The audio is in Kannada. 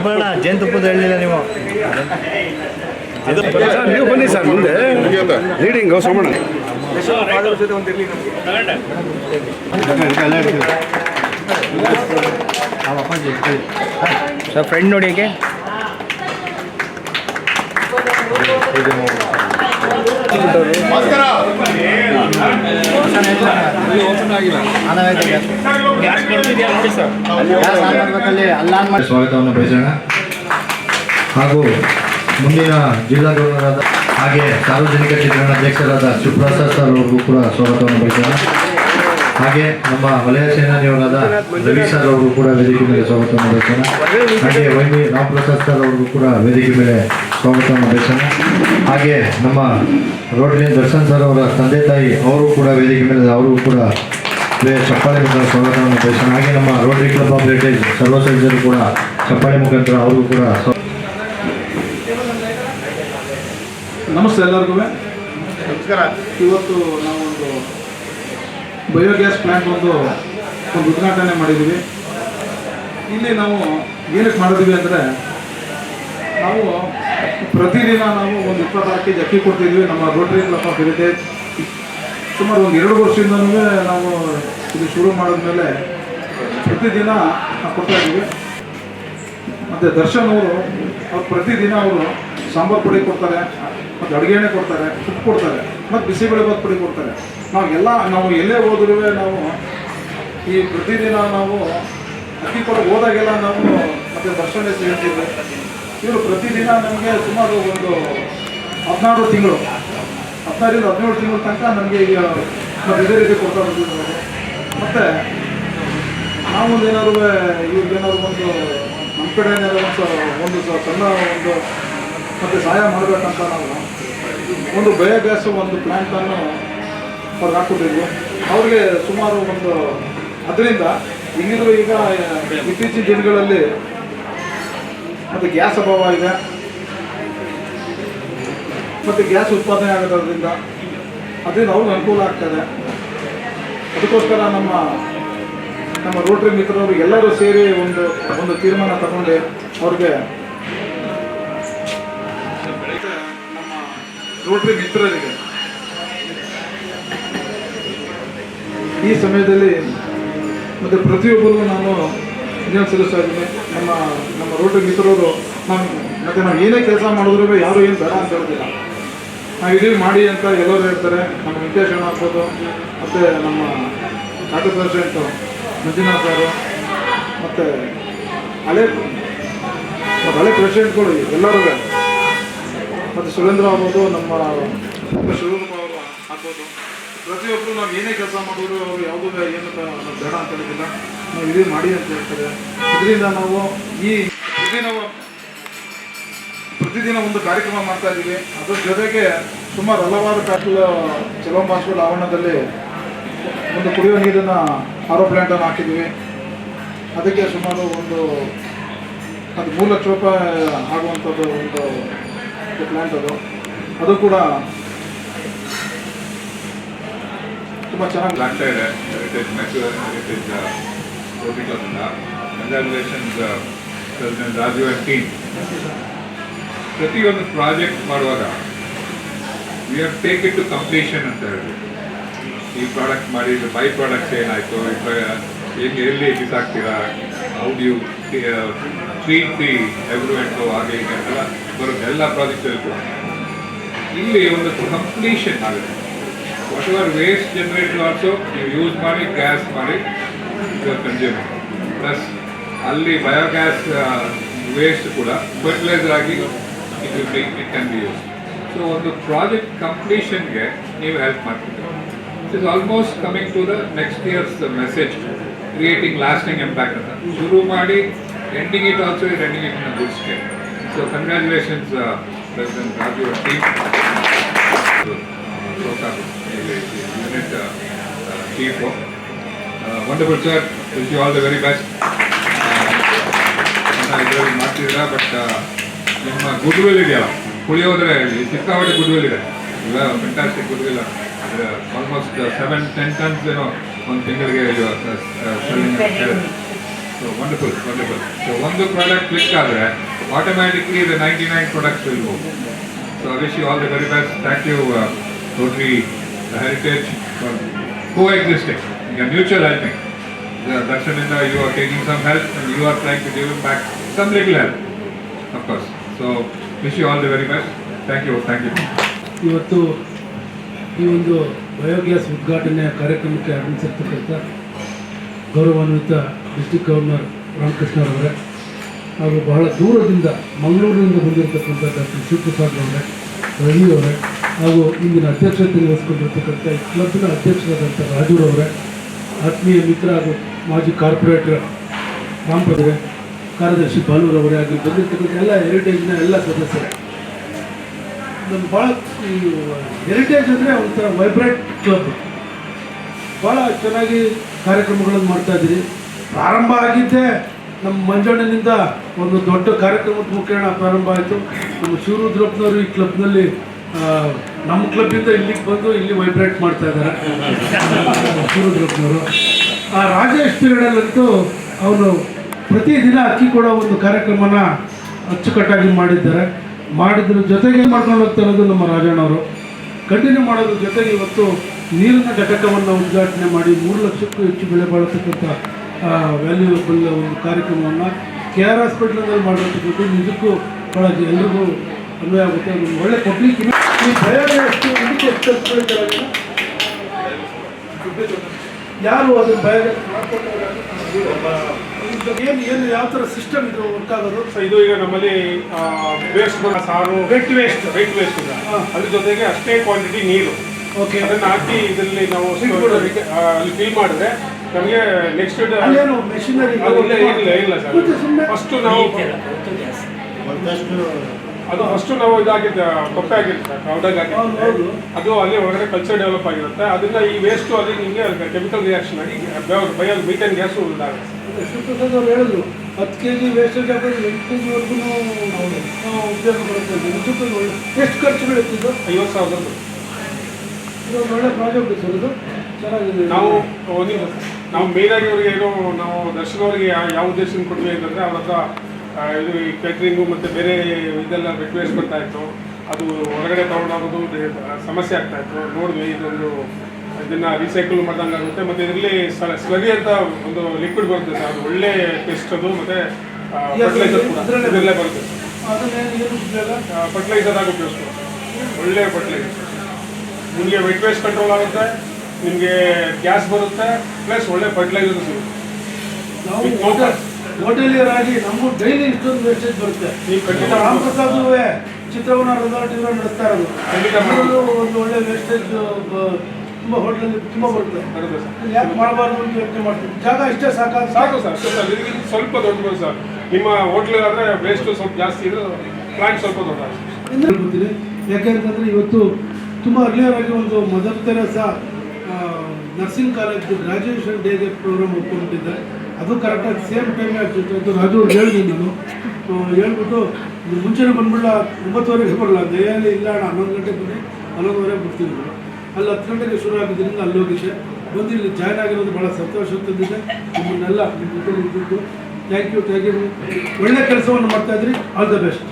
ಬೇಡ ಜೇನುತುಪ್ಪದ ಹೇಳಿಲ್ಲ ನೀವು. ಸರ್ ನೀವು ಬನ್ನಿ ಸರ್ ಮುಂದೆ ಲೀಡಿಂಗು ಸೋಮಣ್ಣ. ಸರ್ ಫ್ರೆಂಡ್ ನೋಡಿ ಹೇಗೆ ಸ್ವಾಗತವನ್ನು ಬಯಸೋಣ. ಹಾಗೂ ಮುಂದಿನ ಜಿಲ್ಲಾಧಿಕಾರಿಗಳಾದ ಹಾಗೆ ಸಾರ್ವಜನಿಕ ಚಿತ್ರಣ ಅಧ್ಯಕ್ಷರಾದ ಶಿವಪ್ರಸಾದ್ ಸರ್ ಅವ್ರಿಗೂ ಕೂಡ ಸ್ವಾಗತವನ್ನು ಬಯಸೋಣ. ಹಾಗೆ ನಮ್ಮ ವಲಯ ಸೇನಾನಿಯವರಾದ ರವಿ ಸರ್ ಅವ್ರಿಗೂ ಕೂಡ ವೇದಿಕೆ ಮೇಲೆ ಸ್ವಾಗತವನ್ನು ಬಯಸೋಣ. ಹಾಗೆ ವೈನಿ ರಾಮಪ್ರಸಾದ್ ಸರ್ ಅವ್ರಿಗೂ ಕೂಡ ವೇದಿಕೆ ಮೇಲೆ ಸ್ವಾಗತವನ್ನು ಬಯಸೋಣ. ಹಾಗೆ ನಮ್ಮ ರೋಡ್ಲಿ ದರ್ಶನ್ ಸರ್ ಅವರ ತಂದೆ ತಾಯಿ ಅವರು ಕೂಡ ವೇದಿಕೆ ಮೇಲೆ ಅವರಿಗೂ ಕೂಡ ಚಪ್ಪಾಳೆ ಮುಖಾಂತರ ಸ್ವಾಗತವನ್ನು ಬಯಸೋಣ. ಹಾಗೆ ನಮ್ಮ ರೋಟರಿ ಕ್ಲಬ್ ಆಫ್ ಹೆರಿಟೇಜ್ ಸರ್ವ ಸದಸ್ಯರು ಕೂಡ ಚಪ್ಪಾಳೆ ಮುಖಾಂತರ ಅವ್ರಿಗೂ ಕೂಡ ನಮಸ್ತೆ ಎಲ್ಲರಿಗೂ ನಮಸ್ಕಾರ. ಇವತ್ತು ನಾವೊಂದು ಬಯೋಗ್ಯಾಸ್ ಪ್ಲ್ಯಾಂಟ್ ಒಂದು ಉದ್ಘಾಟನೆ ಮಾಡಿದ್ದೀವಿ. ಇಲ್ಲಿ ನಾವು ಏನಕ್ಕೆ ಮಾಡಿದ್ದೀವಿ ಅಂದರೆ ನಾವು ಪ್ರತಿದಿನ ನಾವು ಒಂದು 26 kg ಅಕ್ಕಿ ಕೊಡ್ತಿದ್ವಿ. ನಮ್ಮ ರೋಟರಿ ಕ್ಲಬ್ ಆಫ್ ಹೆರಿಟೇಜ್ ಸುಮಾರು ಒಂದು 2 ವರ್ಷದಿಂದನೂ ನಾವು ಇದು ಶುರು ಮಾಡಿದ್ಮೇಲೆ ಪ್ರತಿದಿನ ಕೊಡ್ತಾಯಿದ್ದೀವಿ. ಮತ್ತು ದರ್ಶನ್ ಅವರು ಪ್ರತಿದಿನ ಅವರು ಸಾಂಬಾರು ಪುಡಿ ಕೊಡ್ತಾರೆ, ಮತ್ತು ಅಡುಗೆ ಎಣ್ಣೆ ಕೊಡ್ತಾರೆ, ಉಪ್ಪು ಕೊಡ್ತಾರೆ, ಮತ್ತು ಬಿಸಿಬೇಳೆಭಾತ್ ಪುಡಿ ಕೊಡ್ತಾರೆ. ನಾವು ಎಲ್ಲೇ ಹೋದ್ರೂ ನಾವು ಈ ಪ್ರತಿದಿನ ನಾವು ಅಕ್ಕಿ ಕೊಡೋಕೆ ಹೋದಾಗೆಲ್ಲ ನಾವು ಮತ್ತು ದರ್ಶನ ಹೇಳ್ತೀವಿ. ಇವರು ಪ್ರತಿದಿನ ನಮಗೆ ಸುಮಾರು ಒಂದು 16 ತಿಂಗಳು 16ರಿಂದ 17 ತಿಂಗಳ ತನಕ ನಮಗೆ ಈಗ ಮತ್ತು ಇದೇ ರೀತಿ ಕೊಡ್ತಾ ಬಂದಿದ್ದೀವಿ. ಮತ್ತು ನಾವು ಏನಾದ್ರು ಇವ್ರಿಗೇನಾದ್ರು ಒಂದು ನಮ್ಮ ಕಡೆ ಒಂದು ಸಣ್ಣ ಒಂದು ಮತ್ತು ಸಹಾಯ ಮಾಡಬೇಕಂತ ನಾವು ಒಂದು ಬಯೋಗ್ಯಾಸ್ ಒಂದು ಪ್ಲ್ಯಾಂಟನ್ನು ಅವ್ರಿಗೆ ಹಾಕ್ಕೊಟ್ಟಿದ್ವಿ. ಅವ್ರಿಗೆ ಸುಮಾರು ಒಂದು ಅದರಿಂದ ಹೆಂಗಿದ್ರು ಈಗ ಇತ್ತೀಚಿನ ದಿನಗಳಲ್ಲಿ ಮತ್ತು ಗ್ಯಾಸ್ ಅಭಾವ ಇದೆ, ಮತ್ತು ಗ್ಯಾಸ್ ಉತ್ಪಾದನೆ ಆಗೋದ್ರಿಂದ ಅದರಿಂದ ಅವ್ರಿಗೆ ಅನುಕೂಲ ಆಗ್ತದೆ. ಅದಕ್ಕೋಸ್ಕರ ನಮ್ಮ ರೋಟರಿ ಮಿತ್ರರು ಎಲ್ಲರೂ ಸೇರಿ ಒಂದು ತೀರ್ಮಾನ ತಗೊಂಡು ಅವ್ರಿಗೆ ನಮ್ಮ ರೋಟರಿ ಮಿತ್ರರಿಗೆ ಈ ಸಮಯದಲ್ಲಿ ಮತ್ತು ಪ್ರತಿಯೊಬ್ಬರಿಗೂ ನಾನು ಇನ್ನೇನು ಸಲ್ಲಿಸ್ತಾ ಇದ್ದೀನಿ. ನಮ್ಮ ರೋಟರಿ ಮಿತ್ರರು ನಾವು ಏನೇ ಕೆಲಸ ಮಾಡಿದ್ರು ಯಾರು ಏನು ಬೇಡ ಅಂತ ಹೇಳೋದಿಲ್ಲ. ನಾವು ಇದೀ ಮಾಡಿ ಅಂತ ಎಲ್ಲರೂ ಹೇಳ್ತಾರೆ. ನಮ್ಮ ವೆಂಕಟೇಶ್ ಆಗ್ಬೋದು, ಮತ್ತು ನಮ್ಮ ಡಾಕ್ಟರ್ ಪ್ರೆಸಿಡೆಂಟು ಮಂಜುನಾಥ್ ಸಾರು, ಮತ್ತು ಹಳೆ ಪ್ರೆಸಿಡೆಂಟ್ಗಳು ಎಲ್ಲರೂ, ಮತ್ತು ಸುರೇಂದ್ರ ಆಗ್ಬೋದು, ನಮ್ಮ ಶಿವಕುಮಾರ್ ಅವರು ಆಗ್ಬೋದು, ಪ್ರತಿಯೊಬ್ಬರು ನಾವು ಏನೇ ಕೆಲಸ ಮಾಡಿದ್ರು ಅವರು ಯಾವುದೂ ಏನು ಬೇಡ ಅಂತ ಹೇಳಿದಿಲ್ಲ. ನಾವು ಇದೇ ಮಾಡಿ ಅಂತ ಹೇಳ್ತಾರೆ. ಇದರಿಂದ ನಾವು ಪ್ರತಿದಿನ ಒಂದು ಕಾರ್ಯಕ್ರಮ ಮಾಡ್ತಾ ಇದ್ದೀವಿ. ಅದ್ರ ಜೊತೆಗೆ ಸುಮಾರು ಹಲವಾರು ಚಲೋಮ್ ಹಾಸ್ಪಿಟಲ್ ಆವರಣದಲ್ಲಿ ಒಂದು ಕುಡಿಯುವ ನೀರಿನ ಆರೋ ಪ್ಲ್ಯಾಂಟನ್ನು ಹಾಕಿದ್ದೀವಿ. ಅದಕ್ಕೆ ಸುಮಾರು ಅದು 3 ಲಕ್ಷ ರೂಪಾಯಿ ಆಗುವಂಥದ್ದು ಒಂದು ಪ್ಲ್ಯಾಂಟ್ ಅದು ಕೂಡ ತುಂಬ ಚೆನ್ನಾಗಿ ಆಗ್ತಾ ಇದೆ. ಹೆರಿಟೇಜ್ ಹೆರಿಟೇಜ್ ರೋಟರಿ ಕ್ಲಬ್ನಿಂದ congratulations president Raju and team. ಪ್ರತಿಯೊಂದು ಪ್ರಾಜೆಕ್ಟ್ ಮಾಡುವಾಗ we have take it to completion ಅಂತ ಹೇಳಿ. ಈ ಪ್ರಾಡಕ್ಟ್ ಮಾಡಿ ಬೈ ಪ್ರಾಡಕ್ಟ್ಸ್ ಏನಾಯಿತು, ಹೆಂಗೆ ಎಲ್ಲಿ ಬಿಸಾಕ್ತೀರಾ, how do you treat the environment ಹಾಗೆ ಹೀಗೆ ಅಂತೆಲ್ಲ ಬರುತ್ತೆ ಎಲ್ಲ ಪ್ರಾಜೆಕ್ಟಲ್ಲಿ ಕೂಡ. ಇಲ್ಲಿ ಒಂದು ಕಂಪ್ಲೀಷನ್ ಆಗುತ್ತೆ. Whatever waste generator also ನೀವು ಯೂಸ್ ಮಾಡಿ ಗ್ಯಾಸ್ ಮಾಡಿ ಕನ್ಸ್ಯೂಮ್. ಪ್ಲಸ್ ಅಲ್ಲಿ ಬಯೋಗ್ಯಾಸ್ ವೇಸ್ಟ್ ಕೂಡ ಫರ್ಟಿಲೈಸರ್ ಆಗಿ it can be use. So ಒಂದು ಪ್ರಾಜೆಕ್ಟ್ ಕಂಪ್ಲೀಷನ್ಗೆ ನೀವು ಹೆಲ್ಪ್ ಮಾಡ್ತೀವಿ. It is almost coming to the next years message, creating lasting impact ಅಂತ ಶುರು ಮಾಡಿ ending it also is ending it in a good scale. So congratulations president Raju team, unit chief. Wonderful sir, wish you all the very best. ಇದರಲ್ಲಿ ಮಾಡ್ತಿದ್ದೀರಾ, ಬಟ್ ನಿಮ್ಮ ಗುಡ್ವಿಲ್ ಇದೆಯಲ್ಲ, ಪುಳಿಯೋದ್ರೆ ಸಿಕ್ಕಾಪಟ್ಟೆ ಗುಡ್ವಿಲ್ ಇದೆ. ಇಲ್ಲ ಫೆಂಟಾಸ್ಟಿಕ್ ಗುಡ್ವಿಲ್. ಆಲ್ಮೋಸ್ಟ್ 7-10 ಟನ್ಸ್ ಏನೋ ಒಂದು ತಿಂಗಳಿಗೆ selling. So wonderful. So one product click ಆದರೆ automatically the 99 products will move. So I wish you all the very best. Thank you, Rotary Heritage, for coexisting. You are mutual helping. Darshaninda, you are taking some help and you are trying to give him back some little help, of course. So wish you all the very best. Thank you. ಇವತ್ತು ಈ ಒಂದು ಬಯೋಗ್ಯಾಸ್ ಉದ್ಘಾಟನೆಯ ಕಾರ್ಯಕ್ರಮಕ್ಕೆ ಆಗಮಿಸಿರ್ತಕ್ಕಂಥ ಗೌರವಾನ್ವಿತ ಡಿಸ್ಟ್ರಿಕ್ಟ್ ಗವರ್ನರ್ ರಾಮಕೃಷ್ಣರವರೇ ಹಾಗೂ ಬಹಳ ದೂರದಿಂದ ಮಂಗಳೂರಿನಿಂದ ಬಂದಿರತಕ್ಕಂಥ ಡಾಕ್ಟರ್ ಶಿವಪ್ರಸಾದ್ ಅವರೇ, ರವಿ ಅವರೇ ಹಾಗೂ ಇಂದಿನ ಅಧ್ಯಕ್ಷತೆ ವಹಿಸಿಕೊಂಡಿರ್ತಕ್ಕಂಥ ಈ ಕ್ಲಬ್ನ ಅಧ್ಯಕ್ಷರಾದಂಥ ರಾಜೂರವರೇ, ಆತ್ಮೀಯ ಮಿತ್ರ ಹಾಗೂ ಮಾಜಿ ಕಾರ್ಪೊರೇಟರ್ ರಾಮಪ್ರಭೆ, ಕಾರ್ಯದರ್ಶಿ ಬಾಲೂರವರೇ ಆಗಿ ಬಂದಿರತಕ್ಕಂಥ ಎಲ್ಲ ಹೆರಿಟೇಜ್ನ ಎಲ್ಲ ಸದಸ್ಯರೇ, ನಮ್ಮ ಭಾಳ ಈ ಹೆರಿಟೇಜ್ ಅಂದರೆ ಒಂಥರ ವೈಬ್ರೆಂಟ್ ಕ್ಲಬ್, ಭಾಳ ಚೆನ್ನಾಗಿ ಕಾರ್ಯಕ್ರಮಗಳನ್ನು ಮಾಡ್ತಾಯಿದ್ದೀರಿ. ಪ್ರಾರಂಭ ಆಗಿದ್ದೇ ನಮ್ಮ ಮಂಜಣ್ಣನಿಂದ ಒಂದು ದೊಡ್ಡ ಕಾರ್ಯಕ್ರಮದ ಮುಖೇಣ ಪ್ರಾರಂಭ ಆಯಿತು. ನಮ್ಮ ಶಿವರುದ್ರಪ್ಪನವರು ಈ ಕ್ಲಬ್ನಲ್ಲಿ ನಮ್ಮ ಕ್ಲಬ್ಬಿಂದ ಇಲ್ಲಿಗೆ ಬಂದು ಇಲ್ಲಿ ವೈಬ್ರೇಟ್ ಮಾಡ್ತಾ ಇದ್ದಾರೆ ಶಿವರುದ್ರಪ್ಪನವರು. ಆ ರಾಜೇಶ್ ಪೀರಿಯಡಲ್ಲಂತೂ ಅವರು ಪ್ರತಿದಿನ ಅಕ್ಕಿ ಕೊಡೋ ಒಂದು ಕಾರ್ಯಕ್ರಮನ ಅಚ್ಚುಕಟ್ಟಾಗಿ ಮಾಡಿದ್ರ ಜೊತೆಗೆ ಮಾಡ್ಕೊಂಡು ಹೋಗ್ತಾ ಇರೋದು ನಮ್ಮ ರಾಜಣ್ಣವರು. ಕಂಟಿನ್ಯೂ ಮಾಡೋದ್ರ ಜೊತೆಗೆ ಇವತ್ತು ನೀರಿನ ಘಟಕವನ್ನು ಉದ್ಘಾಟನೆ ಮಾಡಿ 3 ಲಕ್ಷಕ್ಕೂ ಹೆಚ್ಚು ಬೆಲೆ ಬಾಳತಕ್ಕಂಥ ವ್ಯಾಲ್ಯೂಬಲ್ ಒಂದು ಕಾರ್ಯಕ್ರಮವನ್ನು KR ಹಾಸ್ಪಿಟ್ಲಲ್ಲಿ ಮಾಡಿರ್ತಕ್ಕಂಥ ನಿಜಕ್ಕೂ ಭಾಳ ಎಲ್ರಿಗೂ ಅನ್ವಯ ಆಗುತ್ತೆ. ಅದನ್ನು ಒಳ್ಳೆ ಕೊಡ್ಲಿಕ್ಕೆ ಈ ಬಯೋಗ್ಯಾಸ್ ಯಾರು ಅದನ್ನು ಬಯೋಗ್ಯಾಸ್ ಏನು ಯಾವ ಥರ ಸಿಸ್ಟಮ್ ಇದು ವರ್ಕ್ ಆಗೋದು? ಇದು ಈಗ ನಮ್ಮಲ್ಲಿ ವೇಸ್ಟ್ ಸಾರು ವೆಟ್ ವೇಸ್ಟ್ ಇದೆ. ಅದ್ರ ಜೊತೆಗೆ ಅಷ್ಟೇ ಕ್ವಾಂಟಿಟಿ ನೀರು. ಓಕೆ, ಅದನ್ನು ಹಾಕಿ ಇದರಲ್ಲಿ ನಾವು ಅಲ್ಲಿ ಫಿಲ್ ಮಾಡಿದ್ರೆ ನಮಗೆ ನೆಕ್ಸ್ಟ್ ಅಲ್ಲೇನು ಮೆಷಿನರಿ ಇಲ್ಲ ಸರ್. ಫಸ್ಟು ನಾವು ಇದಾಗಿದ್ದ ಕೊಪ್ಪೆ ಆಗಿರುತ್ತೆ ಪೌಡರ್ ಆಗಿರುತ್ತೆ, ಅದು ಅಲ್ಲಿ ಒಳಗಡೆ ಕಲ್ಚರ್ ಡೆವಲಪ್ ಆಗಿರುತ್ತೆ. ಅದನ್ನ ಈ ವೇಸ್ಟು ಅಲ್ಲಿ ನಿಮಗೆ ಕೆಮಿಕಲ್ ರಿಯಾಕ್ಷನ್ ಆಗಿ ಬಯೋ ಮೀಥೇನ್ ಗ್ಯಾಸು ಉಂಟಾಗುತ್ತೆ. ಶಿವಪ್ರಸಾದ್ ಅವರು ಹೇಳಿದ್ರು 10 kg ವೇಸ್ಟೇಜ್ ಆಗೋದು 8 kgವರೆಗೂ ಉಪಯೋಗ ಬರುತ್ತೆ. ಎಷ್ಟು ಖರ್ಚು ಬೀಳುತ್ತಿದ್ದು? 50,000. ಇದು ಒಳ್ಳೆ ಪ್ರಾಜೆಕ್ಟ್ ಸರ್, ಇದು ಚೆನ್ನಾಗಿದೆ. ನಾವು ಮೇಯ್ನಾಗಿ ಅವರಿಗೆ ಏನೋ ನಾವು ದರ್ಶನ ಅವರಿಗೆ ಯಾವ ಉದ್ದೇಶದಿಂದ ಕೊಡ್ತೀವಿ ಅಂತಂದರೆ ಅವ್ರ ಹತ್ರ ಇದು ಈ ಕೇಟ್ರಿಂಗು ಮತ್ತು ಬೇರೆ ಇದೆಲ್ಲ ವೆಟ್ ವೇಸ್ಟ್ ಬರ್ತಾ ಇತ್ತು, ಅದು ಹೊರಗಡೆ ತೊಗೊಂಡೋಗೋದು ಸಮಸ್ಯೆ ಆಗ್ತಾಯಿತ್ತು. ನೋಡಿದ್ವಿ ಇದೊಂದು ಇದನ್ನು ರೀಸೈಕಲ್ ಮಾಡ್ದಂಗೆ ಆಗುತ್ತೆ. ಮತ್ತು ಇದರಲ್ಲಿ ಸ್ಲರಿ ಅಂತ ಒಂದು ಲಿಕ್ವಿಡ್ ಬರುತ್ತೆ ಸರ್, ಅದು ಒಳ್ಳೆ ಟೇಸ್ಟ್ ಅದು. ಮತ್ತು ಫರ್ಟಿಲೈಸರ್ ಕೂಡ ಇದರಲ್ಲೇ ಬರುತ್ತೆ. ಫರ್ಟಿಲೈಸರ್ ಆಗಿ ಉಪಯೋಗಿಸ್ಬೋದು, ಒಳ್ಳೆ ಫರ್ಟಿಲೈಸರ್. ನಿಮಗೆ ವೆಟ್ ವೇಸ್ಟ್ ಕಂಟ್ರೋಲ್ ಆಗುತ್ತೆ, ನಿಮಗೆ ಗ್ಯಾಸ್ ಬರುತ್ತೆ, ಪ್ಲಸ್ ಒಳ್ಳೆ ಫರ್ಟಿಲೈಸರ್ ಸಿಗುತ್ತೆ. ನಾವು ಹೋಟೆಲಿಯರಾಗಿ ನಮಗೂ ಡೈಲಿ ಇಷ್ಟೊಂದು ವೇಸ್ಟೇಜ್ ಬರುತ್ತೆ. ನೀವು ಖಂಡಿತ ರಾಮಪ್ರಸಾದ್ ಚಿತ್ರವನ ರೆಸಾರ್ಟ್ ಇವರು ನಡೆಸ್ತಾ ಇರೋದು, ಒಂದು ಒಳ್ಳೆ ವೇಸ್ಟೇಜ್ ತುಂಬ ಹೋಟ್ಲಲ್ಲಿ ತುಂಬ ಬರುತ್ತೆ. ಯಾಕೆ ಮಾಡಬಾರ್ದು ಅಂತ ಯೋಚನೆ ಮಾಡ್ತೀವಿ. ಜಾಗ ಇಷ್ಟೇ ಸಾಕು ಸರ್. ಸ್ವಲ್ಪ ದೊಡ್ಡ ಸರ್, ನಿಮ್ಮ ಹೋಟ್ಲಿಗಾದರೆ ವೇಸ್ಟು ಸ್ವಲ್ಪ ಜಾಸ್ತಿ ಇದೆ, ಪ್ಲಾಂಟ್ ಸ್ವಲ್ಪ ದೊಡ್ಡ ಹೇಳ್ಕೊತೀನಿ. ಯಾಕೆಂತಂದರೆ ಇವತ್ತು ತುಂಬ ಅರ್ಲಿಯರ್ ಆಗಿ ಒಂದು Mother Teresa nursing college graduation ಡೇಗೆ ಪ್ರೋಗ್ರಾಮ್ ಒಪ್ಕೊಂಡಿದ್ದೆ. ಅದು ಕರೆಕ್ಟಾಗಿ ಸೇಮ್ ಟೈಮೇ ಆಗ್ತಿತ್ತು ಅಂತ ರಾಜು ಅವ್ರು ಹೇಳಿದ್ದೀನಿ. ನಾನು ಹೇಳ್ಬಿಟ್ಟು ಮುಂಚೆನೇ ಬಂದ್ಬಿಡಲ್ಲ, 9:30ಗೆ ಬರಲ್ಲ ಅಂತ ಹೇಳಿ, ಇಲ್ಲ ಅಣ್ಣ 11 ಗಂಟೆಗೆ ಬನ್ನಿ, 11:30ಗೆ ಬರ್ತೀನಿ. ಅಲ್ಲಿ 10 ಗಂಟೆಗೆ ಶುರು ಆಗಿದ್ದರಿಂದ ಅಲ್ಲಿ ಹೋಗಿದ್ದೆ. ಬಂದು ಇಲ್ಲಿ ಜಾಯ್ನ್ ಆಗಿರೋದು ಭಾಳ ಸಂತೋಷ ತಂದಿದೆ. ನಿಮ್ಮನ್ನೆಲ್ಲ ನಿಮ್ಮ ಜೊತೆ ಇದ್ದಿದ್ದು ಥ್ಯಾಂಕ್ ಯು. ಒಳ್ಳೆ ಕೆಲಸವನ್ನು ಮಾಡ್ತಾಯಿದ್ರಿ. All the best.